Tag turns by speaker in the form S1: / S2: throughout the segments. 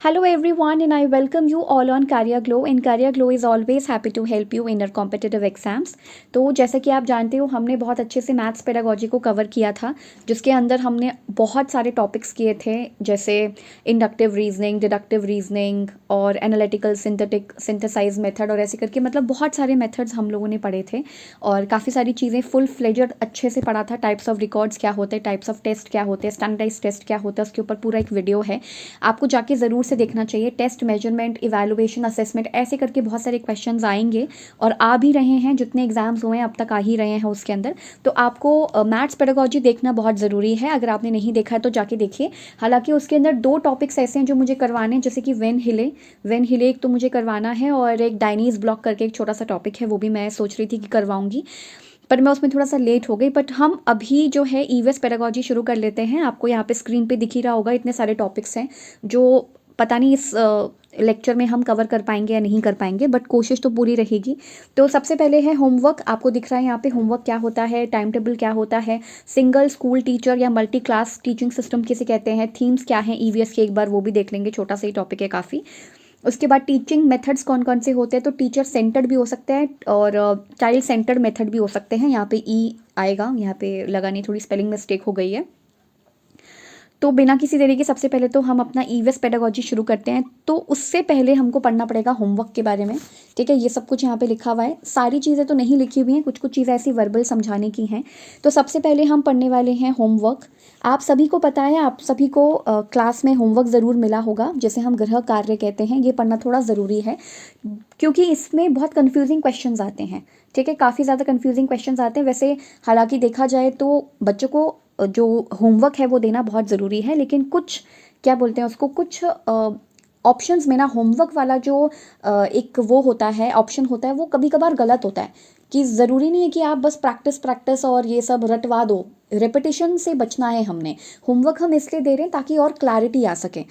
S1: Hello everyone and I welcome you all on Career Glow and Career Glow is always happy to help you in your competitive exams। तो जैसा कि आप जानते हो हमने बहुत अच्छे से मैथ्स पेडागोजी को कवर किया था जिसके अंदर हमने बहुत सारे टॉपिक्स किए थे जैसे इंडक्टिव रीजनिंग, डिडक्टिव रीजनिंग और एनालिटिकल सिंथेसाइज मेथड और ऐसे करके मतलब बहुत सारे मेथड्स हम लोगों ने पढ़े थे और काफ़ी सारी चीज़ें फुल फ्लेजड अच्छे से पढ़ा था। टाइप्स ऑफ रिकॉर्ड्स क्या होते हैं, टाइप्स ऑफ टेस्ट क्या होते हैं, स्टैंडर्डाइज टेस्ट क्या होता है, उसके ऊपर पूरा एक वीडियो है, आपको जाके ज़रूर से देखना चाहिए। टेस्ट, मेजरमेंट, इवैल्यूएशन, असेसमेंट ऐसे करके बहुत सारे क्वेश्चंस आएंगे और आ भी रहे हैं, जितने एग्जाम्स हुए हैं अब तक आ ही रहे हैं उसके अंदर। तो आपको मैथ्स पेडागोजी देखना बहुत ज़रूरी है। अगर आपने नहीं देखा है तो जाके देखिए। हालांकि उसके अंदर दो टॉपिक्स ऐसे हैं जो मुझे करवाने हैं, जैसे कि वेन हिले एक तो मुझे करवाना है और एक डायनीज ब्लॉक करके एक छोटा सा टॉपिक है, वो भी मैं सोच रही थी कि करवाऊंगी, पर मैं उसमें थोड़ा सा लेट हो गई। बट हम अभी जो है ईवीएस पेडागोजी शुरू कर लेते हैं। आपको यहाँ पे स्क्रीन पे दिख ही रहा होगा, इतने सारे टॉपिक्स हैं जो पता नहीं इस लेक्चर में हम कवर कर पाएंगे या नहीं कर पाएंगे, बट कोशिश तो पूरी रहेगी। तो सबसे पहले है होमवर्क। आपको दिख रहा है यहाँ पे होमवर्क क्या होता है, टाइम टेबल क्या होता है, सिंगल स्कूल टीचर या मल्टी क्लास टीचिंग सिस्टम किसे कहते हैं, थीम्स क्या हैं ईवीएस के, एक बार वो भी देख लेंगे, छोटा सा ही टॉपिक है काफ़ी। उसके बाद टीचिंग मेथड्स कौन कौन से होते हैं, तो टीचर सेंटर्ड भी हो सकता है और चाइल्ड सेंटर्ड मेथड भी हो सकते हैं। यहाँ पे ई आएगा, यहाँ पे लगा नहीं, थोड़ी स्पेलिंग मिस्टेक हो गई है। तो बिना किसी देरी के सबसे पहले तो हम अपना ईवीएस पेडागोजी शुरू करते हैं। तो उससे पहले हमको पढ़ना पड़ेगा होमवर्क के बारे में, ठीक है। ये सब कुछ यहाँ पे लिखा हुआ है, सारी चीज़ें तो नहीं लिखी हुई हैं, कुछ कुछ चीज़ें ऐसी वर्बल समझाने की हैं। तो सबसे पहले हम पढ़ने वाले हैं होमवर्क। आप सभी को पता है, आप सभी को क्लास में होमवर्क ज़रूर मिला होगा, जैसे हम गृह कार्य कहते हैं। ये पढ़ना थोड़ा ज़रूरी है क्योंकि इसमें बहुत कन्फ्यूजिंग क्वेश्चंस आते हैं, ठीक है। काफ़ी ज़्यादा कन्फ्यूजिंग क्वेश्चंस आते हैं। वैसे हालांकि देखा जाए तो बच्चों को जो होमवर्क है वो देना बहुत ज़रूरी है, लेकिन कुछ क्या बोलते हैं उसको, कुछ ऑप्शंस में ना होमवर्क वाला जो एक वो होता है, ऑप्शन होता है, वो कभी कभार गलत होता है। कि ज़रूरी नहीं है कि आप बस प्रैक्टिस प्रैक्टिस और ये सब रटवा दो, रेपिटेशन से बचना है हमने। होमवर्क हम इसलिए दे रहे हैं ताकि और क्लैरिटी आ सके।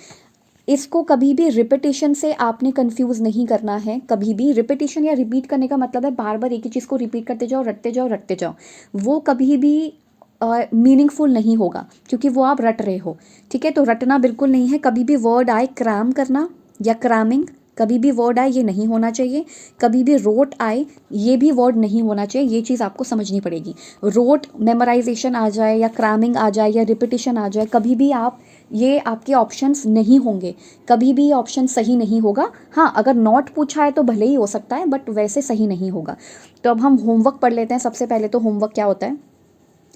S1: इसको कभी भी रिपीटिशन से आपने कंफ्यूज नहीं करना है। कभी भी रिपीटिशन या रिपीट करने का मतलब है बार बार एक ही चीज़ को रिपीट करते जाओ, रटते जाओ, रटते जाओ। वो कभी भी मीनिंगफुल नहीं होगा क्योंकि वो आप रट रहे हो, ठीक है। तो रटना बिल्कुल नहीं है। कभी भी वर्ड आए क्रैम करना या क्रैमिंग, कभी भी वर्ड आए ये नहीं होना चाहिए। कभी भी रोट आए ये भी वर्ड नहीं होना चाहिए। ये चीज़ आपको समझनी पड़ेगी। रोट मेमोराइजेशन आ जाए या क्रैमिंग आ जाए या रिपीटिशन आ जाए, कभी भी आप, ये आपके ऑप्शंस नहीं होंगे। कभी भी ऑप्शन सही नहीं होगा। हाँ, अगर नॉट पूछा है तो भले ही हो सकता है, बट वैसे सही नहीं होगा। तो अब हम होमवर्क पढ़ लेते हैं। सबसे पहले तो होमवर्क क्या होता है,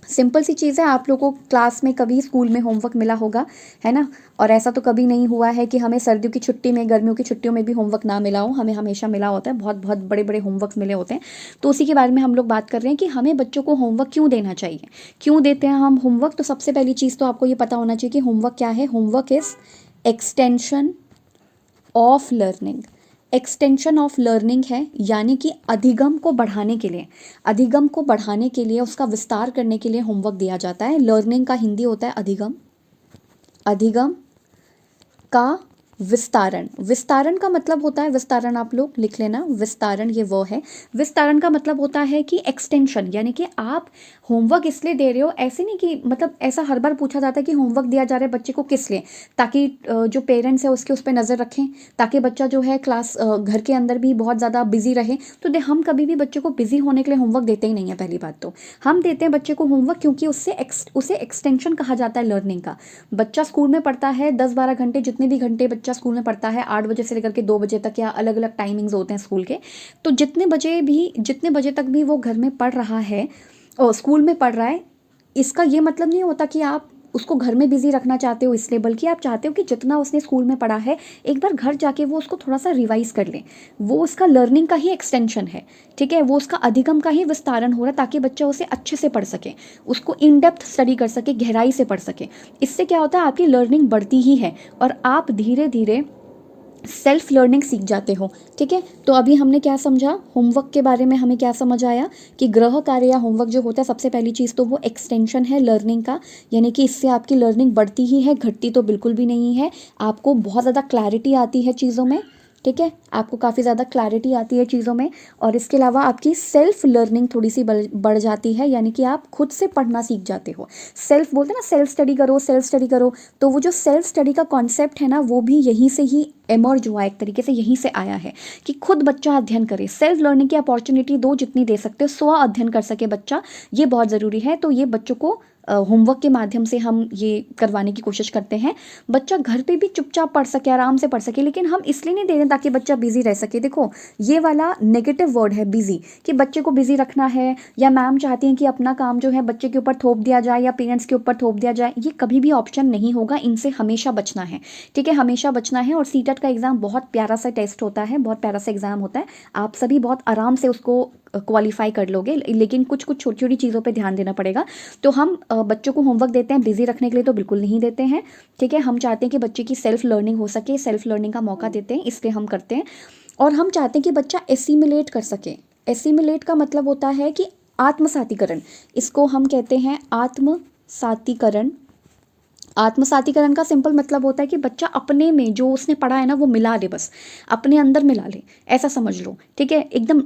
S1: सिंपल सी चीज़ है। आप लोगों को क्लास में कभी स्कूल में होमवर्क मिला होगा, है ना। और ऐसा तो कभी नहीं हुआ है कि हमें सर्दियों की छुट्टी में, गर्मियों की छुट्टियों में भी होमवर्क ना मिला हो। हमें हमेशा मिला होता है, बहुत बहुत बड़े बड़े होमवर्क मिले होते हैं। तो उसी के बारे में हम लोग बात कर रहे हैं कि हमें बच्चों को होमवर्क क्यों देना चाहिए, क्यों देते हैं हम होमवर्क। तो सबसे पहली चीज़ तो आपको ये पता होना चाहिए कि होमवर्क क्या है। Homework is extension of learning. Extension of learning है, यानी कि अधिगम को बढ़ाने के लिए, अधिगम को बढ़ाने के लिए, उसका विस्तार करने के लिए होमवर्क दिया जाता है। लर्निंग का हिंदी होता है अधिगम। अधिगम का विस्तारण। विस्तारण का मतलब होता है, विस्तारण आप लोग लिख लेना, विस्तारण ये वो है। विस्तारण का मतलब होता है कि एक्सटेंशन, यानी कि आप होमवर्क इसलिए दे रहे हो, ऐसे नहीं कि मतलब ऐसा हर बार पूछा जाता है कि होमवर्क दिया जा रहा है बच्चे को किस लिए, ताकि जो पेरेंट्स है उसके उस पर नज़र रखें, ताकि बच्चा जो है क्लास घर के अंदर भी बहुत ज़्यादा बिजी रहे। तो हम कभी भी बच्चे को बिजी होने के लिए होमवर्क देते ही नहीं है। पहली बात तो हम देते हैं बच्चे को होमवर्क क्योंकि उसे एक्सटेंशन कहा जाता है लर्निंग का। बच्चा स्कूल में पढ़ता है 10-12 घंटे, जितने भी घंटे बच्चा स्कूल में पढ़ता है, 8 बजे से लेकर के 2 बजे तक, या अलग अलग टाइमिंग्स होते हैं स्कूल के। तो जितने बजे तक भी वो घर में पढ़ रहा है और स्कूल में पढ़ रहा है, इसका ये मतलब नहीं होता कि आप उसको घर में बिजी रखना चाहते हो इसलिए, बल्कि आप चाहते हो कि जितना उसने स्कूल में पढ़ा है एक बार घर जाके वो उसको थोड़ा सा रिवाइज कर ले। वो उसका लर्निंग का ही एक्सटेंशन है, ठीक है। वो उसका अधिगम का ही विस्तारण हो रहा है ताकि बच्चा उसे अच्छे से पढ़ सके, उसको इन डेप्थ स्टडी कर सके, गहराई से पढ़ सके। इससे क्या होता है, आपकी लर्निंग बढ़ती ही है और आप धीरे धीरे सेल्फ लर्निंग सीख जाते हो, ठीक है। तो अभी हमने क्या समझा होमवर्क के बारे में, हमें क्या समझ आया कि गृह कार्य या होमवर्क जो होता है, सबसे पहली चीज़ तो वो एक्सटेंशन है लर्निंग का, यानी कि इससे आपकी लर्निंग बढ़ती ही है, घटती तो बिल्कुल भी नहीं है। आपको बहुत ज़्यादा क्लैरिटी आती है चीज़ों में, ठीक है, आपको काफ़ी ज़्यादा क्लैरिटी आती है चीज़ों में, और इसके अलावा आपकी सेल्फ लर्निंग थोड़ी सी बढ़ जाती है, यानी कि आप खुद से पढ़ना सीख जाते हो। सेल्फ बोलते हैं ना, सेल्फ स्टडी करो, सेल्फ स्टडी करो, तो वो जो सेल्फ स्टडी का कॉन्सेप्ट है ना, वो भी यहीं से ही एमर्ज हुआ, एक तरीके से यहीं से आया है कि खुद बच्चा अध्ययन करे, सेल्फ लर्निंग की अपॉर्चुनिटी दो जितनी दे सकते हो, स्व अध्ययन कर सके बच्चा, ये बहुत ज़रूरी है। तो ये बच्चों को होमवर्क के माध्यम से हम ये करवाने की कोशिश करते हैं। बच्चा घर पे भी चुपचाप पढ़ सके, आराम से पढ़ सके, लेकिन हम इसलिए नहीं दे रहे ताकि बच्चा बिजी रह सके। देखो, ये वाला नेगेटिव वर्ड है बिजी, कि बच्चे को बिजी रखना है, या मैम चाहती हैं कि अपना काम जो है बच्चे के ऊपर थोप दिया जाए या पेरेंट्स के ऊपर थोप दिया जाए, ये कभी भी ऑप्शन नहीं होगा। इनसे हमेशा बचना है, ठीक है, हमेशा बचना है। और सीटेट का एग्ज़ाम बहुत प्यारा सा टेस्ट होता है, बहुत प्यारा सा एग्ज़ाम होता है, आप सभी बहुत आराम से उसको क्वालिफाई कर लोगे, लेकिन कुछ कुछ छोटी छोटी चीज़ों पे ध्यान देना पड़ेगा। तो हम बच्चों को होमवर्क देते हैं बिजी रखने के लिए, तो बिल्कुल नहीं देते हैं, ठीक है। हम चाहते हैं कि बच्चे की सेल्फ लर्निंग हो सके, सेल्फ लर्निंग का मौका देते हैं, इसलिए हम करते हैं। और हम चाहते हैं कि बच्चा एसिमिलेट कर सके। एसिमिलेट का मतलब होता है कि आत्मसातीकरण, इसको हम कहते हैं आत्मसातीकरण। आत्मसातीकरण का सिंपल मतलब होता है कि बच्चा अपने में जो उसने पढ़ा है ना, वो मिला ले, बस अपने अंदर मिला ले, ऐसा समझ लो, ठीक है। एकदम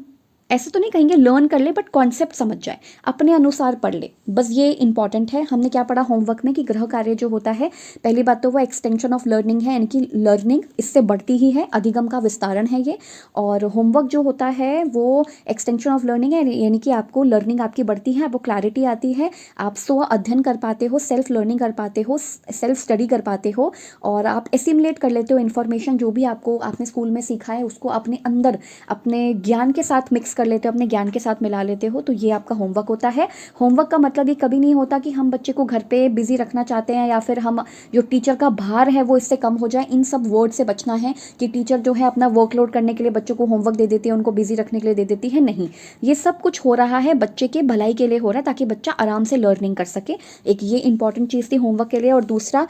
S1: ऐसे तो नहीं कहेंगे लर्न कर ले, बट कॉन्सेप्ट समझ जाए, अपने अनुसार पढ़ ले, बस ये इंपॉर्टेंट है। हमने क्या पढ़ा होमवर्क में कि गृह कार्य जो होता है, पहली बात तो वो एक्सटेंशन ऑफ लर्निंग है, यानी कि लर्निंग इससे बढ़ती ही है, अधिगम का विस्तारण है ये। और होमवर्क जो होता है वो एक्सटेंशन ऑफ लर्निंग है, यानी कि आपको लर्निंग आपकी बढ़ती है, आपको क्लैरिटी आती है, आप स्व अध्ययन कर पाते हो, सेल्फ लर्निंग कर पाते हो, सेल्फ स्टडी कर पाते हो, और आप एसिमुलेट कर लेते हो इन्फॉर्मेशन, जो भी आपने स्कूल में सीखा है उसको अपने अंदर अपने ज्ञान के साथ मिक्स कर लेते हो, अपने ज्ञान के साथ मिला लेते हो। तो ये आपका होमवर्क होता है। होमवर्क का मतलब ये कभी नहीं होता कि हम बच्चे को घर पे बिजी रखना चाहते हैं, या फिर हम जो टीचर का भार है वो इससे कम हो जाए। इन सब वर्ड से बचना है कि टीचर जो है अपना वर्कलोड करने के लिए बच्चों को होमवर्क दे देती है, उनको बिजी रखने के लिए दे देती है, नहीं। ये सब कुछ हो रहा है बच्चे के भलाई के लिए हो रहा है, ताकि बच्चा आराम से लर्निंग कर सके। एक ये इंपॉर्टेंट चीज़ थी होमवर्क के लिए। और दूसरा,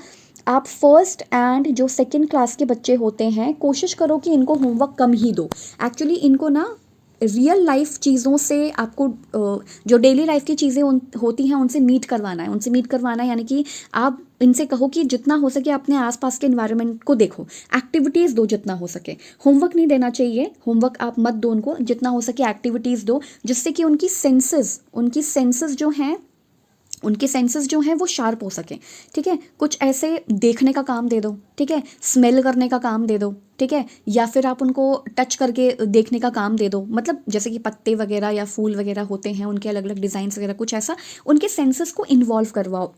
S1: आप फर्स्ट एंड जो सेकंड क्लास के बच्चे होते हैं, कोशिश करो कि इनको होमवर्क कम ही दो। एक्चुअली इनको ना रियल लाइफ चीज़ों से आपको जो डेली लाइफ की चीज़ें होती हैं उनसे मीट करवाना है, यानी कि आप इनसे कहो कि जितना हो सके अपने आसपास के एनवायरनमेंट को देखो, एक्टिविटीज़ दो जितना हो सके। होमवर्क नहीं देना चाहिए, होमवर्क आप मत दो उनको, जितना हो सके एक्टिविटीज़ दो, जिससे कि उनकी सेंसेस जो हैं वो शार्प हो सकें, ठीक है। कुछ ऐसे देखने का काम दे दो, ठीक है, स्मेल करने का काम दे दो, ठीक है, या फिर आप उनको टच करके देखने का काम दे दो। मतलब जैसे कि पत्ते वगैरह या फूल वगैरह होते हैं, उनके अलग अलग डिज़ाइंस वगैरह, कुछ ऐसा उनके सेंसेस को इन्वॉल्व करवाओ,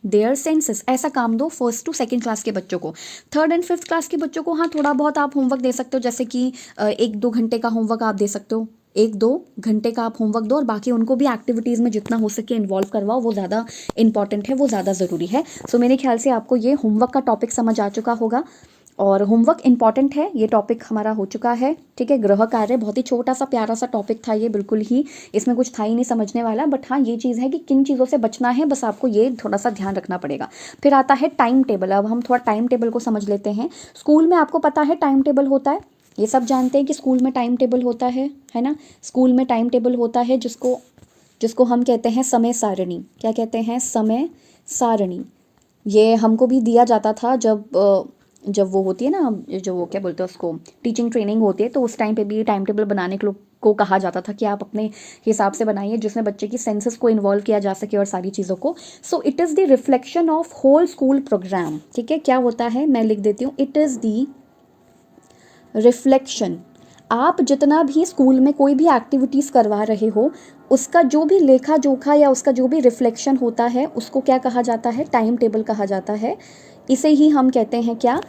S1: देयर सेंसेस, ऐसा काम दो फर्स्ट टू सेकंड क्लास के बच्चों को। थर्ड एंड फिफ्थ क्लास के बच्चों को हाँ थोड़ा बहुत आप होमवर्क दे सकते हो, जैसे कि 1-2 घंटे का होमवर्क आप दे सकते हो, 1-2 घंटे का आप होमवर्क दो, और बाकी उनको भी एक्टिविटीज़ में जितना हो सके इन्वॉल्व करवाओ, वो ज़्यादा इंपॉर्टेंट है, वो ज़्यादा ज़रूरी है। सो मेरे ख्याल से आपको ये होमवर्क का टॉपिक समझ आ चुका होगा, और होमवर्क इंपॉर्टेंट है, ये टॉपिक हमारा हो चुका है, ठीक है। गृह कार्य बहुत ही छोटा सा प्यारा सा टॉपिक था ये, बिल्कुल ही इसमें कुछ था ही नहीं समझने वाला, बट हाँ ये चीज़ है कि किन चीज़ों से बचना है, बस आपको ये थोड़ा सा ध्यान रखना पड़ेगा। फिर आता है टाइम टेबल। अब हम थोड़ा टाइम टेबल को समझ लेते हैं। स्कूल में आपको पता है टाइम टेबल होता है, ये सब जानते हैं कि स्कूल में टाइम टेबल होता है ना। स्कूल में टाइम टेबल होता है जिसको हम कहते हैं समय सारणी। क्या कहते हैं? समय सारणी। ये हमको भी दिया जाता था जब वो होती है ना, जो वो क्या बोलते हैं उसको, टीचिंग ट्रेनिंग होती है, तो उस टाइम पे भी टाइम टेबल बनाने के को कहा जाता था कि आप अपने हिसाब से बनाइए, जिसमें बच्चे की सेंसेस को इन्वॉल्व किया जा सके और सारी चीज़ों को। So it is the reflection of whole school program, ठीक है। क्या होता है, मैं लिख देती हूँ, इट इज़ द रिफ्लेक्शन। आप जितना भी स्कूल में कोई भी एक्टिविटीज़ करवा रहे हो, उसका जो भी लेखा जोखा या उसका जो भी रिफ्लेक्शन होता है, उसको क्या कहा जाता है? टाइम टेबल कहा जाता है। इसे ही हम कहते हैं क्या?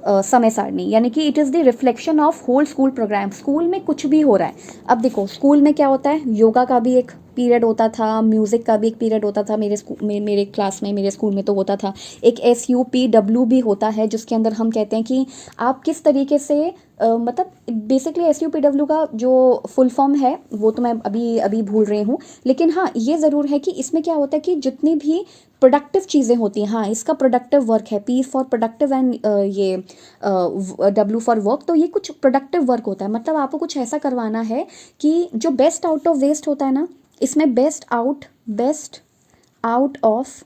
S1: समय सारणी। यानी कि it is the reflection of whole school program. School में कुछ भी हो रहा है, अब देखो स्कूल में क्या होता है, योगा का भी एक पीरियड होता था, म्यूज़िक का भी एक पीरियड होता था, मेरे क्लास में, मेरे स्कूल में तो होता था। एक SUPW भी होता है, जिसके अंदर हम कहते हैं कि आप किस तरीके से मतलब बेसिकली SUPW का जो फुल फॉर्म है वो तो मैं अभी भूल रही हूँ, लेकिन हाँ ये ज़रूर है कि इसमें क्या होता है कि जितनी भी प्रोडक्टिव चीज़ें होती हैं, हाँ इसका प्रोडक्टिव वर्क है, P फॉर प्रोडक्टिव एंड ये W फॉर वर्क, तो ये कुछ प्रोडक्टिव वर्क होता है। मतलब आपको कुछ ऐसा करवाना है कि जो बेस्ट आउट ऑफ वेस्ट होता है ना, इसमें बेस्ट आउट ऑफ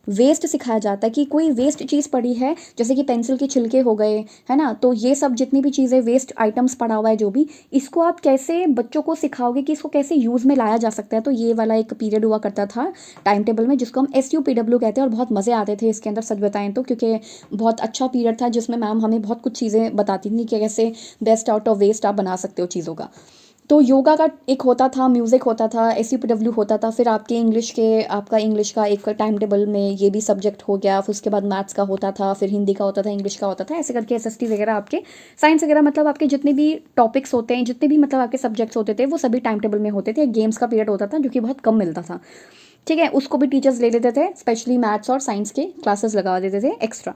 S1: वेस्ट सिखाया जाता है कि कोई वेस्ट चीज़ पड़ी है, जैसे कि पेंसिल के छिलके हो गए, है ना, तो ये सब जितनी भी चीज़ें वेस्ट आइटम्स पड़ा हुआ है जो भी, इसको आप कैसे बच्चों को सिखाओगे कि इसको कैसे यूज़ में लाया जा सकता है। तो ये वाला एक पीरियड हुआ करता था टाइम टेबल में, जिसको हम SUPW कहते हैं, और बहुत मज़े आते थे इसके अंदर, सच बताएं तो, क्योंकि बहुत अच्छा पीरियड था जिसमें मैम हमें बहुत कुछ चीज़ें बताती थी कि कैसे बेस्ट आउट ऑफ वेस्ट आप बना सकते हो चीज़ों का। तो योगा का एक होता था, म्यूज़िक होता था, SUPW होता था, फिर आपके आपका इंग्लिश का एक टाइम टेबल में ये भी सब्जेक्ट हो गया, फिर उसके बाद मैथ्स का होता था, फिर हिंदी का होता था, इंग्लिश का होता था, ऐसे करके SST वगैरह आपके, साइंस वगैरह, मतलब आपके जितने भी टॉपिक्स होते हैं, जितने भी मतलब आपके सब्जेक्ट्स होते थे, वो सभी टाइम टेबल में होते थे। एक गेम्स का पीरियड होता था जो कि बहुत कम मिलता था, ठीक है, उसको भी टीचर्स ले लेते थे, स्पेशली मैथ्स और साइंस के क्लासेस लगा देते थे एक्स्ट्रा।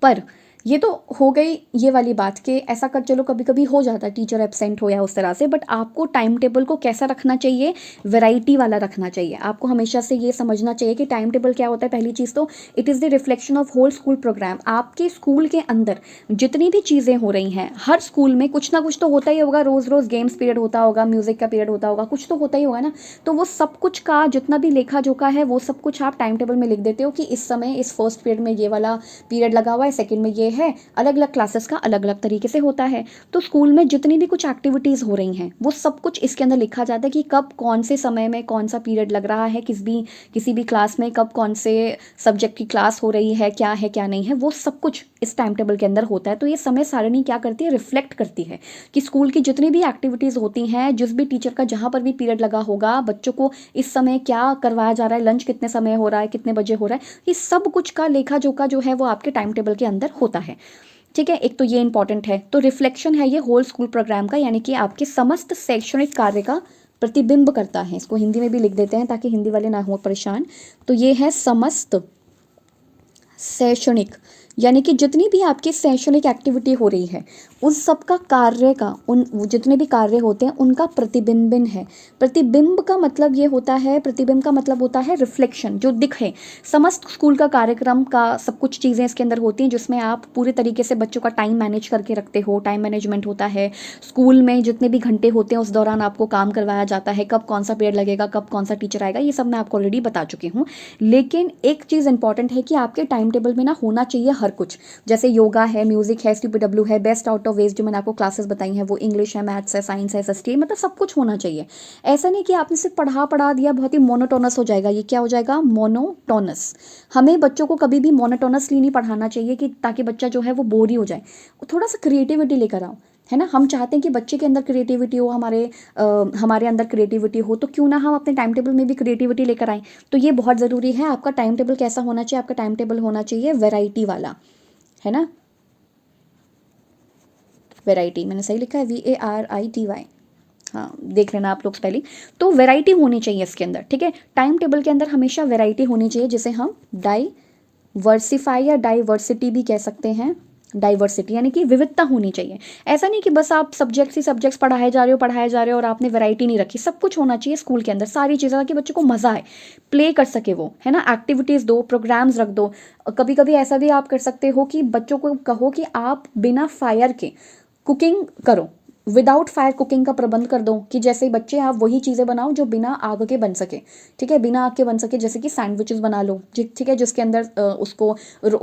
S1: पर ये तो हो गई ये वाली बात कि ऐसा कर, चलो कभी कभी हो जाता है टीचर एब्सेंट हो या उस तरह से, बट आपको टाइम टेबल को कैसा रखना चाहिए, वैरायटी वाला रखना चाहिए। आपको हमेशा से ये समझना चाहिए कि टाइम टेबल क्या होता है। पहली चीज़ तो it is the reflection of whole school program. आपके स्कूल के अंदर जितनी भी चीज़ें हो रही हैं, हर स्कूल में कुछ ना कुछ तो होता ही होगा, रोज़ रोज़ गेम्स पीरियड होता होगा, म्यूज़िक का पीरियड होता होगा, कुछ तो होता ही होगा ना। तो वो सब कुछ का जितना भी लेखा जोखा है, वो सब कुछ आप टाइम टेबल में लिख देते हो कि इस समय इस फर्स्ट पीरियड में ये वाला पीरियड लगा हुआ है, सेकंड में ये है, अलग अलग क्लासेस का अलग अलग तरीके से होता है। तो स्कूल में जितनी भी कुछ एक्टिविटीज़ हो रही हैं, वो सब कुछ इसके अंदर लिखा जाता है कि कब कौन से समय में कौन सा पीरियड लग रहा है, किसी भी क्लास में कब कौन से सब्जेक्ट की क्लास हो रही है क्या नहीं है, वो सब कुछ इस टाइम टेबल के अंदर होता है। तो ये समय सारणी क्या करती है, रिफ्लेक्ट करती है कि स्कूल की जितनी भी एक्टिविटीज़ होती हैं, जिस भी टीचर का जहाँ पर भी पीरियड लगा होगा, बच्चों को इस समय क्या करवाया जा रहा है, लंच कितने समय हो रहा है, कितने बजे हो रहा है, ये सब कुछ का लेखा जोखा जो है वो आपके टाइम टेबल के अंदर होता है, ठीक है। एक तो ये इंपॉर्टेंट है। तो रिफ्लेक्शन है ये होल स्कूल प्रोग्राम का, यानी कि आपके समस्त शैक्षणिक कार्य का प्रतिबिंब करता है। इसको हिंदी में भी लिख देते हैं ताकि हिंदी वाले ना हो परेशान। तो ये है समस्त शैक्षणिक, यानी कि जितनी भी आपकी शैक्षणिक एक्टिविटी हो रही है, उन सब का कार्य का, उन जितने भी कार्य होते हैं उनका प्रतिबिंबन है। प्रतिबिंब का मतलब ये होता है, प्रतिबिंब का मतलब होता है रिफ्लेक्शन, जो दिखे। समस्त स्कूल का कार्यक्रम का सब कुछ चीज़ें इसके अंदर होती हैं, जिसमें आप पूरे तरीके से बच्चों का टाइम मैनेज करके रखते हो, टाइम मैनेजमेंट होता है। स्कूल में जितने भी घंटे होते हैं उस दौरान आपको काम करवाया जाता है, कब कौन सा पीरियड लगेगा, कब कौन सा टीचर आएगा, ये सब मैं आपको ऑलरेडी बता चुकी हूँ। लेकिन एक चीज़ इंपॉर्टेंट है कि आपके टाइम टेबल में ना होना चाहिए हर कुछ, जैसे योगा है, म्यूजिक है, SUPW है, बेस्ट आउट ऑफ वेस्ट जो मैंने आपको क्लासेस बताई हैं, वो इंग्लिश है, मैथ्स है, साइंस है, SST, मतलब सब कुछ होना चाहिए। ऐसा नहीं कि आपने सिर्फ पढ़ा दिया, बहुत ही मोनोटोनस हो जाएगा। ये क्या हो जाएगा, मोनोटोनस। हमें बच्चों को कभी भी मोनोटोनसली नहीं पढ़ाना चाहिए कि ताकि बच्चा जो है वो बोर ही हो जाए। थोड़ा सा क्रिएटिविटी लेकर आओ, है ना। हम चाहते हैं कि बच्चे के अंदर क्रिएटिविटी हो, हमारे अंदर क्रिएटिविटी हो, तो क्यों ना हम अपने टाइम टेबल में भी क्रिएटिविटी लेकर आएँ। तो ये बहुत ज़रूरी है। आपका टाइम टेबल कैसा होना चाहिए, आपका टाइम टेबल होना चाहिए वैरायटी वाला, है ना। वैरायटी मैंने सही लिखा है, VARITY, हाँ देख लेना आप लोग स्पेलिंग। तो वैरायटी होनी चाहिए इसके अंदर, ठीक है। टाइम टेबल के अंदर हमेशा वैरायटी होनी चाहिए, जिसे हम डाइवर्सिफाई या डाइवर्सिटी भी कह सकते हैं। डाइवर्सिटी यानी कि विविधता होनी चाहिए। ऐसा नहीं कि बस आप सब्जेक्ट्स पढ़ाए जा रहे हो और आपने वैरायटी नहीं रखी। सब कुछ होना चाहिए स्कूल के अंदर, सारी चीज़ें, ताकि बच्चों को मज़ा आए, प्ले कर सके वो, है ना। एक्टिविटीज़ दो, प्रोग्राम्स रख दो। कभी कभी ऐसा भी आप कर सकते हो कि बच्चों को कहो कि आप बिना फायर के कुकिंग करो, विदाउट फायर कुकिंग का प्रबंध कर दो, कि जैसे बच्चे आप वही चीज़ें बनाओ जो बिना आग के बन सके, ठीक है, बिना आग के बन सके। जैसे कि सैंडविचेस बना लो, ठीक है, जिसके अंदर उसको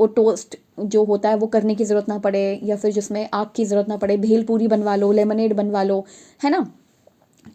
S1: टोस्ट जो होता है वो करने की ज़रूरत ना पड़े, या फिर जिसमें आग की ज़रूरत ना पड़े। भेल पूरी बनवा लो, लेमनेड बनवा लो, है ना।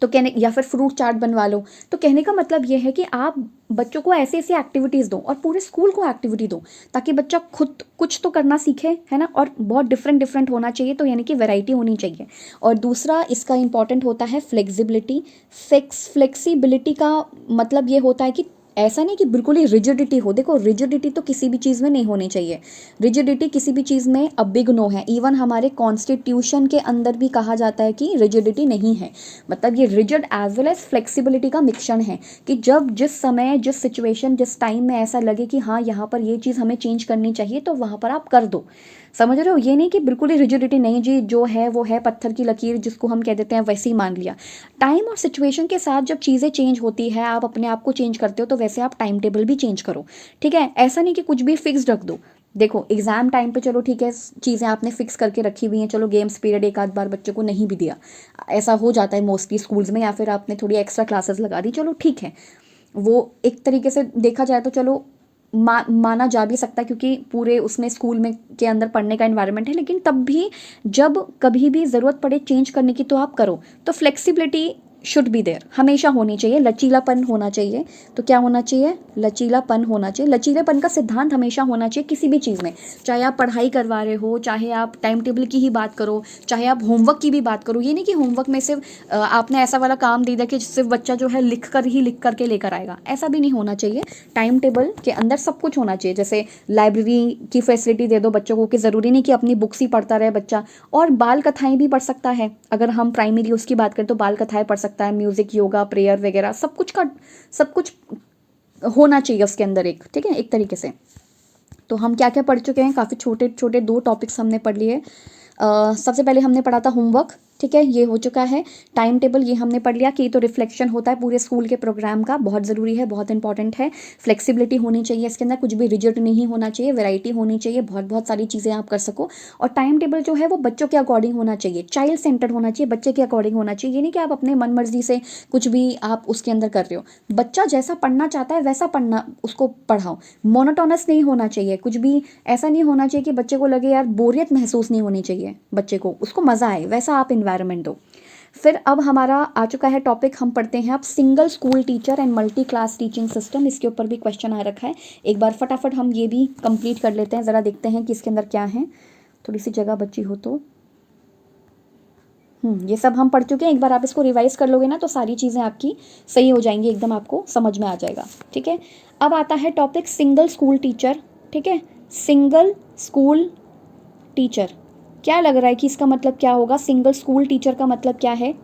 S1: तो कहने, या फिर फ्रूट चाट बनवा लो। तो कहने का मतलब ये है कि आप बच्चों को ऐसी ऐसी एक्टिविटीज़ दो और पूरे स्कूल को एक्टिविटी दो, ताकि बच्चा खुद कुछ तो करना सीखे, है ना। और बहुत डिफरेंट डिफरेंट होना चाहिए, तो यानी कि वैरायटी होनी चाहिए। और दूसरा इसका इंपॉर्टेंट होता है फ्लेक्सिबिलिटी। फ्लेक्सिबिलिटी का मतलब ये होता है कि ऐसा नहीं कि बिल्कुल ही रिजिडिटी हो। देखो, रिजिडिटी तो किसी भी चीज़ में नहीं होनी चाहिए। रिजिडिटी किसी भी चीज़ में अ बिग नो है। इवन हमारे कॉन्स्टिट्यूशन के अंदर भी कहा जाता है कि रिजिडिटी नहीं है। मतलब ये rigid as well as flexibility का मिक्सचर है, कि जब जिस समय, जिस सिचुएशन, जिस टाइम में ऐसा लगे कि हाँ यहाँ पर ये चीज़ हमें चेंज करनी चाहिए, तो वहाँ पर आप कर दो। समझ रहे हो, ये नहीं कि बिल्कुल ही रिजिडिटी नहीं जी, जो है वो है, पत्थर की लकीर जिसको हम कह देते हैं, वैसे ही मान लिया। टाइम और सिचुएशन के साथ जब चीज़ें चेंज होती है, आप अपने आप को चेंज करते हो, तो वैसे आप टाइम टेबल भी चेंज करो, ठीक है। ऐसा नहीं कि कुछ भी फिक्स रख दो। देखो एग्जाम टाइम पे चलो ठीक है, चीज़ें आपने फिक्स करके रखी हुई हैं, चलो गेम्स पीरियड एक आध बार बच्चों को नहीं भी दिया, ऐसा हो जाता है मोस्टली स्कूल्स में, या फिर आपने थोड़ी एक्स्ट्रा क्लासेस लगा दी, चलो ठीक है। वो एक तरीके से देखा जाए तो चलो माना जा भी सकता है क्योंकि पूरे उसमें स्कूल में के अंदर पढ़ने का एनवायरनमेंट है, लेकिन तब भी जब कभी भी ज़रूरत पड़े चेंज करने की तो आप करो। तो फ्लेक्सिबिलिटी शुड बी देयर, हमेशा होनी चाहिए, लचीलापन होना चाहिए। तो क्या होना चाहिए? लचीलापन होना चाहिए। लचीलेपन का सिद्धांत हमेशा होना चाहिए किसी भी चीज़ में, चाहे आप पढ़ाई करवा रहे हो, चाहे आप टाइम टेबल की ही बात करो, चाहे आप होमवर्क की भी बात करो। ये नहीं कि होमवर्क में सिर्फ आपने ऐसा वाला काम दे दिया कि सिर्फ बच्चा जो है लिख कर के लेकर आएगा, ऐसा भी नहीं होना चाहिए। टाइम टेबल के अंदर सब कुछ होना चाहिए। जैसे लाइब्रेरी की फैसिलिटी दे दो बच्चों को, कि ज़रूरी नहीं कि अपनी बुक्स ही पढ़ता रहे बच्चा, और बाल कथाएं भी पढ़ सकता है। अगर हम प्राइमरी उसकी बात करें तो बाल कथाएं पढ़ सकता है, म्यूज़िक, योगा, प्रेयर वगैरह सब कुछ होना चाहिए उसके अंदर एक, ठीक है, एक तरीके से। तो हम क्या क्या पढ़ चुके हैं? काफ़ी छोटे छोटे 2 टॉपिक्स हमने पढ़ लिए। सबसे पहले हमने पढ़ा था होमवर्क, ठीक है, ये हो चुका है। टाइम टेबल ये हमने पढ़ लिया कि तो रिफ्लेक्शन होता है पूरे स्कूल के प्रोग्राम का, बहुत ज़रूरी है, बहुत इंपॉर्टेंट है। फ्लेक्सिबिलिटी होनी चाहिए इसके अंदर, कुछ भी रिजिड नहीं होना चाहिए, वैरायटी होनी चाहिए, बहुत सारी चीज़ें आप कर सको। और टाइम टेबल जो है वो बच्चों के अकॉर्डिंग होना चाहिए, चाइल्ड सेंटर्ड होना चाहिए, बच्चे के अकॉर्डिंग होना चाहिए। ये नहीं कि आप अपने मन मर्जी से कुछ भी आप उसके अंदर कर रहे हो। बच्चा जैसा पढ़ना चाहता है वैसा पढ़ना, उसको पढ़ाओ। मोनोटोनस नहीं होना चाहिए, कुछ भी ऐसा नहीं होना चाहिए कि बच्चे को लगे यार बोरियत महसूस नहीं होनी चाहिए, बच्चे को उसको मज़ा आए, वैसा आप इन्वायरमेंट दो। फिर अब हमारा आ चुका है टॉपिक, हम पढ़ते हैं अब single school teacher and multi class teaching system. इसके ऊपर भी क्वेश्चन आ रखा है, एक बार फटाफट हम ये भी कंप्लीट कर लेते हैं, ज़रा देखते हैं कि इसके अंदर क्या है। थोड़ी सी जगह बची हो तो ये सब हम पढ़ चुके हैं। एक बार आप इसको रिवाइज कर लोगे ना तो सारी चीज़ें आपकी सही हो जाएंगी, एकदम आपको समझ में आ जाएगा, ठीक है। अब आता है टॉपिक सिंगल स्कूल टीचर, ठीक है। सिंगल स्कूल टीचर, क्या लग रहा है कि इसका मतलब क्या होगा? सिंगल स्कूल टीचर का मतलब क्या है?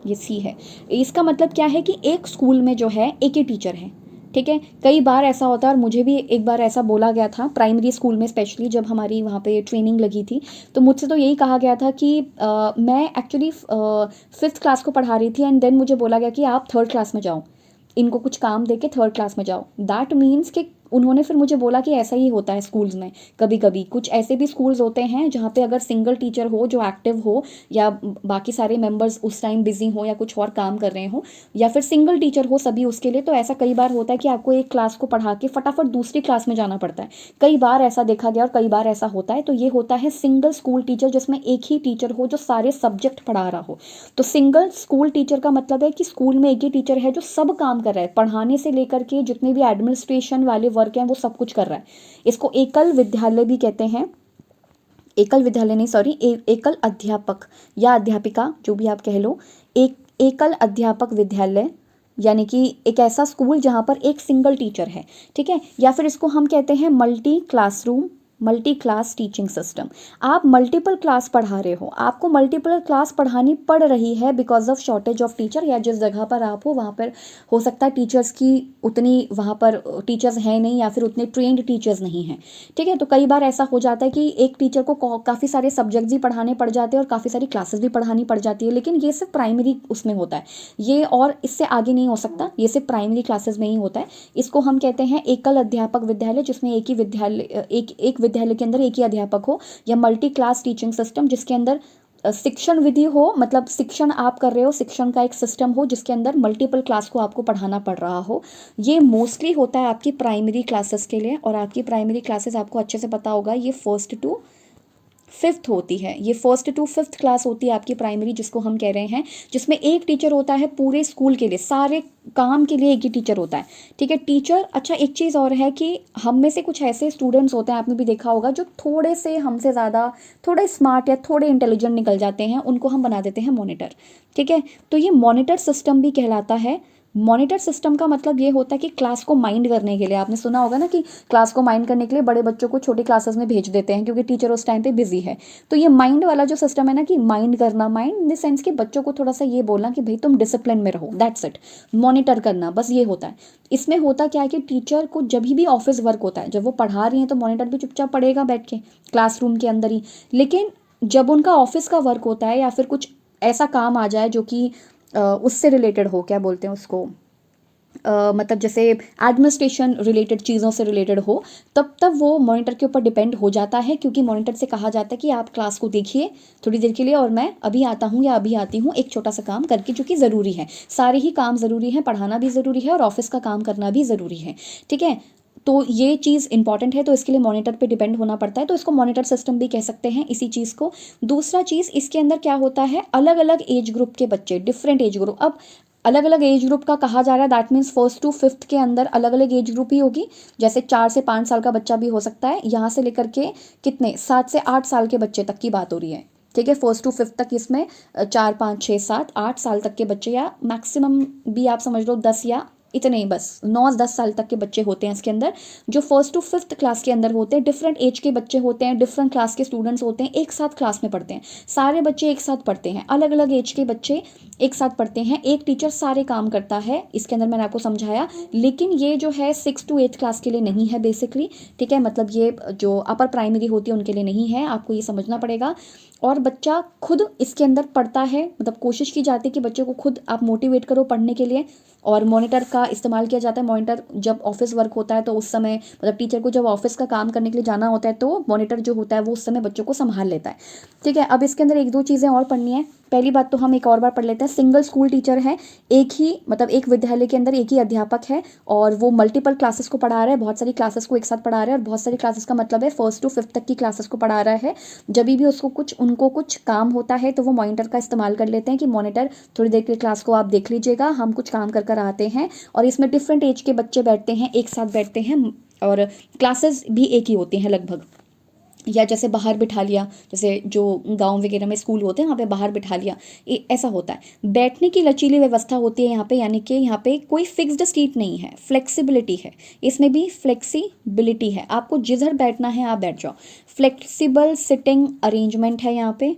S1: ये सी है। इसका मतलब क्या है कि एक स्कूल में जो है एक ही टीचर है, ठीक है। कई बार ऐसा होता है, और मुझे भी एक बार ऐसा बोला गया था प्राइमरी स्कूल में, स्पेशली जब हमारी वहाँ पे ट्रेनिंग लगी थी, तो मुझसे तो यही कहा गया था कि मैं एक्चुअली 5th क्लास को पढ़ा रही थी, एंड देन मुझे बोला गया कि आप 3rd क्लास में जाओ, इनको कुछ काम दे के 3rd क्लास में जाओ। दैट मीन्स कि उन्होंने फिर मुझे बोला कि ऐसा ही होता है स्कूल्स में, कभी कभी कुछ ऐसे भी स्कूल्स होते हैं जहाँ पे अगर सिंगल टीचर हो जो एक्टिव हो, या बाकी सारे मेंबर्स उस टाइम बिजी हो या कुछ और काम कर रहे हो, या फिर सिंगल टीचर हो सभी उसके लिए, तो ऐसा कई बार होता है कि आपको एक क्लास को पढ़ा के फटाफट दूसरी क्लास में जाना पड़ता है। कई बार ऐसा देखा गया और कई बार ऐसा होता है। तो ये होता है सिंगल स्कूल टीचर, जिसमें एक ही टीचर हो जो सारे सब्जेक्ट पढ़ा रहा हो। तो सिंगल स्कूल टीचर का मतलब है कि स्कूल में एक ही टीचर है जो सब काम कर रहा है, पढ़ाने से लेकर के जितने भी एडमिनिस्ट्रेशन वाले वर्क हैं वो सब कुछ कर रहा है। इसको एकल विद्यालय भी कहते हैं, एकल विद्यालय नहीं, सॉरी, एकल अध्यापक या अध्यापिका, जो भी आप कह लो, एक एकल अध्यापक विद्यालय, यानी कि एक ऐसा स्कूल जहाँ पर एक सिंगल टीचर है, ठीक है। या फिर इसको हम कहते हैं multi classroom, multi class teaching system. आप मल्टीपल क्लास पढ़ा रहे हो, आपको मल्टीपल क्लास पढ़ानी पड़ रही है because of shortage of teacher, या जिस जगह पर आप हो वहाँ पर हो सकता है टीचर्स की उतनी, वहाँ पर टीचर्स हैं नहीं, या फिर उतने ट्रेंड टीचर्स नहीं हैं, ठीक है। तो कई बार ऐसा हो जाता है कि एक टीचर को काफ़ी सारे सब्जेक्ट्स भी पढ़ाने पड़ जाते हैं और काफ़ी सारी क्लासेस भी पढ़ानी पड़ जाती है, लेकिन ये सिर्फ प्राइमरी उसमें होता है, ये और इससे आगे नहीं हो सकता, ये सिर्फ प्राइमरी क्लासेस में ही होता है। इसको हम कहते हैं एकल अध्यापक विद्यालय, जिसमें एक ही विद्यालय, एक विद्यालय के अंदर एक ही अध्यापक हो, या मल्टी क्लास टीचिंग सिस्टम, जिसके अंदर शिक्षण विधि हो, मतलब शिक्षण आप कर रहे हो, शिक्षण का एक सिस्टम हो जिसके अंदर मल्टीपल क्लास को आपको पढ़ाना पड़ रहा हो। ये मोस्टली होता है आपकी प्राइमरी क्लासेस के लिए, और आपकी प्राइमरी क्लासेस आपको अच्छे से पता होगा, ये 1st to 5th होती है, ये 1st to 5th क्लास होती है आपकी प्राइमरी, जिसको हम कह रहे हैं, जिसमें एक टीचर होता है पूरे स्कूल के लिए, सारे काम के लिए एक ही टीचर होता है, ठीक है। टीचर, अच्छा एक चीज़ और है कि हम में से कुछ ऐसे स्टूडेंट्स होते हैं, आपने भी देखा होगा, जो थोड़े से हमसे ज़्यादा थोड़े स्मार्ट या थोड़े इंटेलिजेंट निकल जाते हैं, उनको हम बना देते हैं मॉनिटर, ठीक है। तो ये मॉनिटर सिस्टम भी कहलाता है। मॉनिटर सिस्टम का मतलब ये होता है कि क्लास को माइंड करने के लिए, आपने सुना होगा ना कि क्लास को माइंड करने के लिए बड़े बच्चों को छोटी क्लासेस में भेज देते हैं क्योंकि टीचर उस टाइम पे बिजी है। तो ये माइंड वाला जो सिस्टम है ना, कि माइंड करना, माइंड इन द सेंस कि बच्चों को थोड़ा सा ये बोलना कि भाई तुम डिसिप्लिन में रहो, दैट्स इट। मॉनिटर करना, बस ये होता है। इसमें होता क्या है कि टीचर को जब भी ऑफिस वर्क होता है, जब वो पढ़ा रही हैं तो मॉनिटर भी चुपचाप पढ़ेगा बैठ के क्लासरूम के अंदर ही, लेकिन जब उनका ऑफिस का वर्क होता है या फिर कुछ ऐसा काम आ जाए जो कि उससे रिलेटेड हो, क्या बोलते हैं उसको, मतलब जैसे एडमिनिस्ट्रेशन रिलेटेड चीज़ों से रिलेटेड हो, तब वो मॉनिटर के ऊपर डिपेंड हो जाता है, क्योंकि मॉनिटर से कहा जाता है कि आप क्लास को देखिए थोड़ी देर के लिए, और मैं अभी आता हूँ या अभी आती हूँ एक छोटा सा काम करके, जो कि ज़रूरी है। सारे ही काम ज़रूरी हैं, पढ़ाना भी ज़रूरी है और ऑफिस का काम करना भी ज़रूरी है, ठीक है। तो ये चीज़ इंपॉर्टेंट है, तो इसके लिए मॉनिटर पे डिपेंड होना पड़ता है, तो इसको मॉनिटर सिस्टम भी कह सकते हैं इसी चीज़ को। दूसरा चीज़ इसके अंदर क्या होता है, अलग अलग एज ग्रुप के बच्चे, डिफरेंट एज ग्रुप। अब अलग अलग एज ग्रुप का कहा जा रहा है, that means first to fifth के अंदर अलग अलग एज ग्रुप ही होगी। जैसे 4 से 5 साल का बच्चा भी हो सकता है, यहाँ से लेकर के कितने 7 से 8 साल के बच्चे तक की बात हो रही है, ठीक है। फर्स्ट टू फिफ्थ तक इसमें 4 5 6 7 8 साल तक के बच्चे, या मैक्सिमम भी आप समझ लो 10 या इतने ही, बस 9-10 साल तक के बच्चे होते हैं इसके अंदर, जो फर्स्ट टू फिफ्थ क्लास के अंदर होते हैं। डिफरेंट एज के बच्चे होते हैं, डिफरेंट क्लास के स्टूडेंट्स होते हैं, एक साथ क्लास में पढ़ते हैं। सारे बच्चे एक साथ पढ़ते हैं, अलग अलग एज के बच्चे एक साथ पढ़ते हैं, एक टीचर सारे काम करता है इसके अंदर, मैंने आपको समझाया। लेकिन ये जो है 6 to 8 क्लास के लिए नहीं है बेसिकली, ठीक है। मतलब ये जो अपर प्राइमरी होती है उनके लिए नहीं है, आपको ये समझना पड़ेगा। और बच्चा खुद इसके अंदर पढ़ता है, मतलब कोशिश की जाती है कि बच्चे को खुद आप मोटिवेट करो पढ़ने के लिए। और मॉनिटर का इस्तेमाल किया जाता है। मॉनिटर जब ऑफिस वर्क होता है तो उस समय, मतलब टीचर को जब ऑफिस का काम करने के लिए जाना होता है तो मॉनिटर जो होता है वो उस समय बच्चों को संभाल लेता है, ठीक है। अब इसके अंदर एक दो चीज़ें और पढ़नी है। पहली बात तो हम एक और बार पढ़ लेते हैं, सिंगल स्कूल टीचर है, एक ही, मतलब एक विद्यालय के अंदर एक ही अध्यापक है और वो मल्टीपल क्लासेस को पढ़ा रहा है, बहुत सारी क्लासेस को एक साथ पढ़ा रहा है। और बहुत सारी क्लासेस का मतलब है फर्स्ट टू फिफ्थ तक की क्लासेस को पढ़ा रहा है। जब भी उनको कुछ काम होता है तो वो मॉनिटर का इस्तेमाल कर लेते हैं कि मॉनिटर थोड़ी देर की क्लास को आप देख लीजिएगा, हम कुछ काम कर कर आते हैं। और इसमें डिफरेंट एज के बच्चे बैठते हैं, एक साथ बैठते हैं, और क्लासेस भी एक ही होती हैं लगभग। या जैसे बाहर बिठा लिया, जैसे जो गांव वगैरह में स्कूल होते हैं वहाँ पे बाहर बिठा लिया, ये ऐसा होता है। बैठने की लचीली व्यवस्था होती है यहाँ पे, यानी कि यहाँ पे कोई फिक्स्ड सीट नहीं है, फ्लेक्सिबिलिटी है, इसमें भी फ्लेक्सिबिलिटी है, आपको जिधर बैठना है आप बैठ जाओ। फ्लेक्सिबल सिटिंग अरेंजमेंट है यहाँ पे,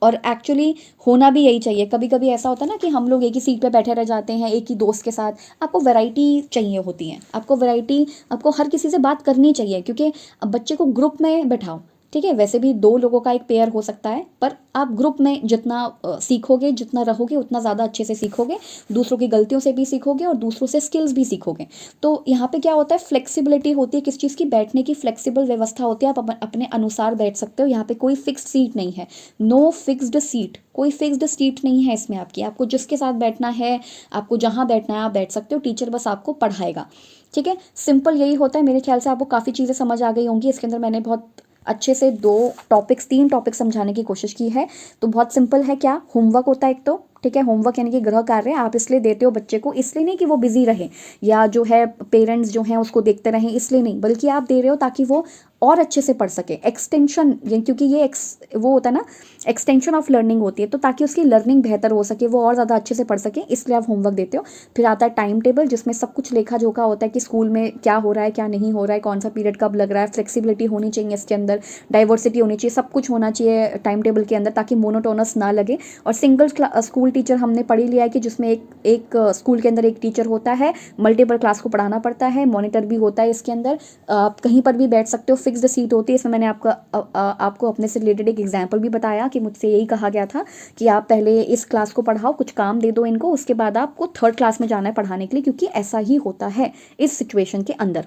S1: और एक्चुअली होना भी यही चाहिए। कभी कभी ऐसा होता है ना कि हम लोग एक ही सीट पे बैठे रह जाते हैं एक ही दोस्त के साथ, आपको वैरायटी चाहिए होती है, आपको वैरायटी, आपको हर किसी से बात करनी चाहिए, क्योंकि अब बच्चे को ग्रुप में बैठाओ, ठीक है। वैसे भी 2 लोगों का एक पेयर हो सकता है, पर आप ग्रुप में जितना सीखोगे, जितना रहोगे, उतना ज़्यादा अच्छे से सीखोगे, दूसरों की गलतियों से भी सीखोगे और दूसरों से स्किल्स भी सीखोगे। तो यहाँ पे क्या होता है, फ्लेक्सिबिलिटी होती है, किस चीज़ की, बैठने की फ्लेक्सिबल व्यवस्था होती है, आप अपने अनुसार बैठ सकते हो। यहाँ पे कोई फिक्स्ड सीट नहीं है, नो फिक्स्ड सीट, कोई फिक्स्ड सीट नहीं है इसमें आपकी, आपको जिसके साथ बैठना है, आपको जहाँ बैठना है आप बैठ सकते हो, टीचर बस आपको पढ़ाएगा, ठीक है। सिंपल यही होता है। मेरे ख्याल से आपको काफ़ी चीज़ें समझ आ गई होंगी। इसके अंदर मैंने बहुत अच्छे से 3 टॉपिक समझाने की कोशिश की है। तो बहुत सिंपल है, क्या होमवर्क होता है एक तो, ठीक है। होमवर्क यानी कि गृह कार्य आप इसलिए देते हो बच्चे को, इसलिए नहीं कि वो बिजी रहे या जो है पेरेंट्स जो हैं उसको देखते रहें, इसलिए नहीं, बल्कि आप दे रहे हो ताकि वो और अच्छे से पढ़ सके। एक्सटेंशन, क्योंकि ये वो होता है ना, एक्सटेंशन ऑफ लर्निंग होती है, तो ताकि उसकी लर्निंग बेहतर हो सके, वो और ज़्यादा अच्छे से पढ़ सके, इसलिए आप होमवर्क देते हो। फिर आता है टाइम टेबल, जिसमें सब कुछ लेखा जोखा होता है कि स्कूल में क्या हो रहा है, क्या नहीं हो रहा है, कौन सा पीरियड कब लग रहा है। फ्लेक्सिबिलिटी होनी चाहिए इसके अंदर, डाइवर्सिटी होनी चाहिए, सब कुछ होना चाहिए टाइम टेबल के अंदर, ताकि मोनोटोनस ना लगे। और सिंगल स्कूल टीचर हमने पढ़ ही लिया है कि जिसमें एक स्कूल के अंदर एक टीचर होता है, मल्टीपल क्लास को पढ़ाना पड़ता है, मॉनिटर भी होता है इसके अंदर, आप कहीं पर भी बैठ सकते हो, फिक्स्ड सीट होती है। इसमें मैंने आपको अपने से रिलेटेड एक एग्जाम्पल भी बताया कि मुझसे यही कहा गया था कि आप पहले इस क्लास को पढ़ाओ, कुछ काम दे दो इनको, उसके बाद आपको थर्ड क्लास में जाना है पढ़ाने के लिए, क्योंकि ऐसा ही होता है इस सिचुएशन के अंदर।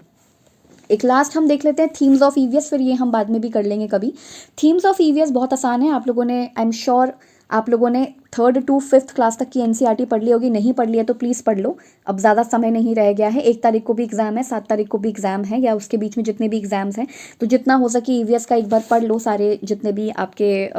S1: एक लास्ट हम देख लेते हैं थीम्स ऑफ ईवीएस, फिर ये हम बाद में भी कर लेंगे कभी। थीम्स ऑफ ईवीएस बहुत आसान है, आप लोगों ने, आई एम श्योर आप लोगों ने 3rd to 5th क्लास तक की एनसीईआरटी पढ़ ली होगी, नहीं पढ़ ली है तो प्लीज़ पढ़ लो, अब ज़्यादा समय नहीं रह गया है। 1 तारीख को भी एग्ज़ाम है, 7 तारीख को भी एग्ज़ाम है, या उसके बीच में जितने भी एग्ज़ाम्स हैं, तो जितना हो सके ईवीएस का एक बार पढ़ लो, सारे जितने भी आपके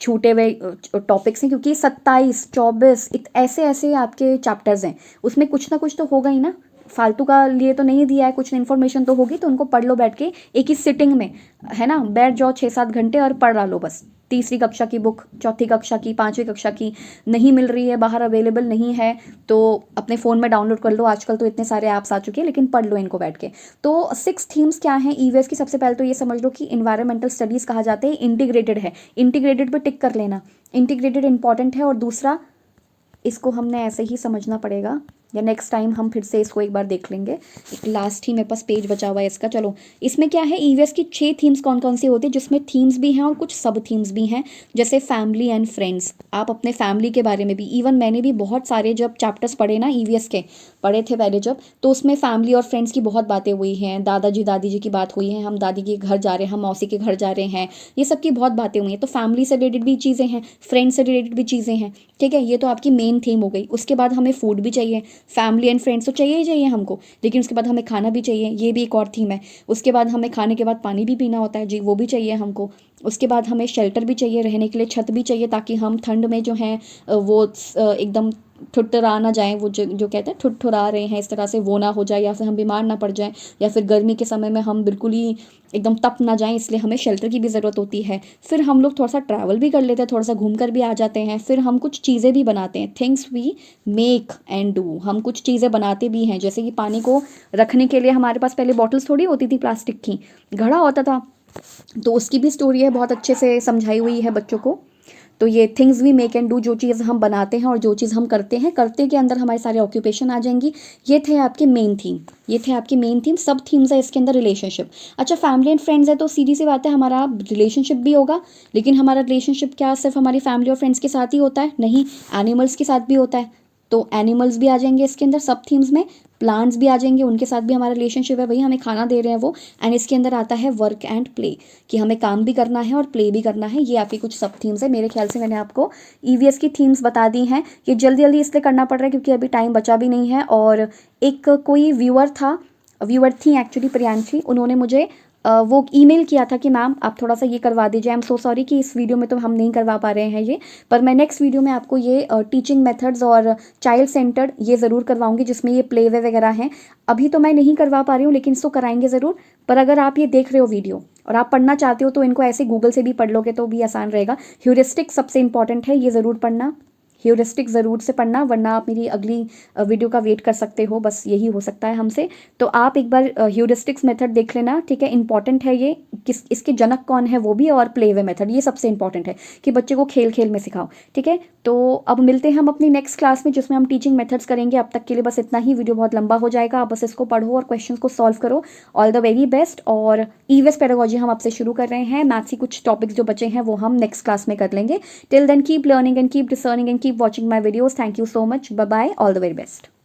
S1: छूटे हुए टॉपिक्स हैं, क्योंकि 27 24 ऐसे ऐसे आपके चैप्टर्स हैं, उसमें कुछ ना कुछ तो होगा ही ना, फालतू का लिए तो नहीं दिया है, कुछ इन्फॉर्मेशन तो होगी, तो उनको पढ़ लो बैठ के एक ही सिटिंग में, है ना। बैठ जाओ 6-7 घंटे और पढ़ लो बस। तीसरी कक्षा की बुक, चौथी कक्षा की, 5वीं कक्षा की नहीं मिल रही है, बाहर अवेलेबल नहीं है, तो अपने फ़ोन में डाउनलोड कर लो, आजकल तो इतने सारे ऐप्स आ चुके हैं, लेकिन पढ़ लो इनको बैठ के। तो 6 थीम्स क्या हैं ईवीएस की, सबसे पहले तो ये समझ लो कि इन्वायरमेंटल स्टडीज़ कहा जाता है, इंटीग्रेटेड है, इंटीग्रेटेड पे टिक कर लेना, इंटीग्रेटेड इंपॉर्टेंट है। और दूसरा, इसको हमने ऐसे ही समझना पड़ेगा, या नेक्स्ट टाइम हम फिर से इसको एक बार देख लेंगे। लास्ट ही मेरे पास पेज बचा हुआ है इसका। चलो, इसमें क्या है, ईवीएस की 6 थीम्स कौन कौन सी होती है, जिसमें थीम्स भी हैं और कुछ सब थीम्स भी हैं। जैसे फैमिली एंड फ्रेंड्स, आप अपने फैमिली के बारे में भी, इवन मैंने भी बहुत सारे जब चैप्टर्स पढ़े ना ईवीएस के, पढ़े थे पहले जब, तो उसमें फैमिली और फ्रेंड्स की बहुत बातें हुई हैं, दादाजी दादी जी की बात हुई है, हम दादी के घर जा रहे हैं, हम मौसी के घर जा रहे हैं, ये सब की बहुत बातें हुई हैं। तो फैमिली से रिलेटेड भी चीज़ें हैं, फ्रेंड्स से रिलेटेड भी चीज़ें हैं, ठीक है। ये तो आपकी मेन थीम हो गई। उसके बाद हमें फूड भी चाहिए, फैमिली एंड फ्रेंड्स तो चाहिए ही चाहिए हमको, लेकिन उसके बाद हमें खाना भी चाहिए, ये भी एक और थीम है। उसके बाद हमें खाने के बाद पानी भी पीना होता है जी, वो भी चाहिए हमको। उसके बाद हमें शेल्टर भी चाहिए, रहने के लिए छत भी चाहिए, ताकि हम ठंड में जो है वो एकदम ठुठुरा ना जाएँ, वो जो कहते हैं ठुठुरा रहे हैं इस तरह से, वो ना हो जाए, या फिर हम बीमार ना पड़ जाएँ, या फिर गर्मी के समय में हम बिल्कुल ही एकदम तप ना जाएँ, इसलिए हमें शेल्टर की भी ज़रूरत होती है। फिर हम लोग थोड़ा सा ट्रैवल भी कर लेते हैं, थोड़ा सा घूम कर भी आ जाते हैं। फिर हम कुछ चीज़ें भी बनाते हैं, things we make and do, हम कुछ चीज़ें बनाते भी हैं, जैसे कि पानी को रखने के लिए हमारे पास पहले बॉटल्स थोड़ी होती थी प्लास्टिक की, घड़ा होता था, तो उसकी भी स्टोरी है, बहुत अच्छे से समझाई हुई है बच्चों को। तो ये things we make and do, जो चीज़ हम बनाते हैं और जो चीज़ हम करते हैं, करते के अंदर हमारे सारे ऑक्यूपेशन आ जाएंगी। ये थे आपके मेन थीम, ये थे आपकी मेन थीम। सब थीम्स है इसके अंदर रिलेशनशिप। अच्छा, फैमिली एंड फ्रेंड्स है तो सीधी सी बात है, हमारा रिलेशनशिप भी होगा, लेकिन हमारा रिलेशनशिप क्या सिर्फ हमारी फैमिली और फ्रेंड्स के साथ ही होता है? नहीं, एनिमल्स के साथ भी होता है। तो एनिमल्स भी आ जाएंगे इसके अंदर सब थीम्स में, प्लांट्स भी आ जाएंगे, उनके साथ भी हमारा रिलेशनशिप है, वही हमें खाना दे रहे हैं वो। एंड इसके अंदर आता है वर्क एंड प्ले, कि हमें काम भी करना है और प्ले भी करना है। ये आपकी कुछ सब थीम्स है। मेरे ख्याल से मैंने आपको ईवीएस की थीम्स बता दी हैं। ये जल्दी जल्दी इसलिए करना पड़ रहा है क्योंकि अभी टाइम बचा भी नहीं है। और एक कोई व्यूअर थी एक्चुअली, प्रियांशी, उन्होंने मुझे वो ईमेल किया था कि मैम आप थोड़ा सा ये करवा दीजिए। आई एम सो सॉरी कि इस वीडियो में तो हम नहीं करवा पा रहे हैं ये, पर मैं नेक्स्ट वीडियो में आपको ये टीचिंग मेथड्स और चाइल्ड सेंटर्ड ये ज़रूर करवाऊंगी, जिसमें ये प्ले वे वगैरह हैं। अभी तो मैं नहीं करवा पा रही हूँ, लेकिन इसको कराएंगे ज़रूर। पर अगर आप ये देख रहे हो वीडियो और आप पढ़ना चाहते हो तो इनको ऐसे गूगल से भी पढ़ लोगे तो भी आसान रहेगा। ह्यूरिस्टिक सबसे इंपॉर्टेंट है, ये ज़रूर पढ़ना, ह्यूरिस्टिक ज़रूर से पढ़ना, वरना आप मेरी अगली वीडियो का वेट कर सकते हो, बस यही हो सकता है हमसे। तो आप एक बार ह्यूरिस्टिक्स मेथड देख लेना, ठीक है, इंपॉर्टेंट है ये। इसके जनक कौन है वो भी, और प्ले वे मेथड, ये सबसे इंपॉर्टेंट है कि बच्चे को खेल खेल में सिखाओ, ठीक है। तो अब मिलते हैं हम अपनी नेक्स्ट क्लास में, जिसमें हम टीचिंग मेथड्स करेंगे। अब तक के लिए बस इतना ही, वीडियो बहुत लंबा हो जाएगा, आप बस इसको पढ़ो और क्वेश्चन को सॉल्व करो। All the very best. और ईवीएस पेडागोजी हम आपसे शुरू कर रहे हैं, मैथ्स की कुछ टॉपिक्स जो बचे हैं वो हम नेक्स्ट क्लास में कर लेंगे। Till then keep learning and keep discerning and keep watching my videos. Thank you so much. Bye bye. All the very best.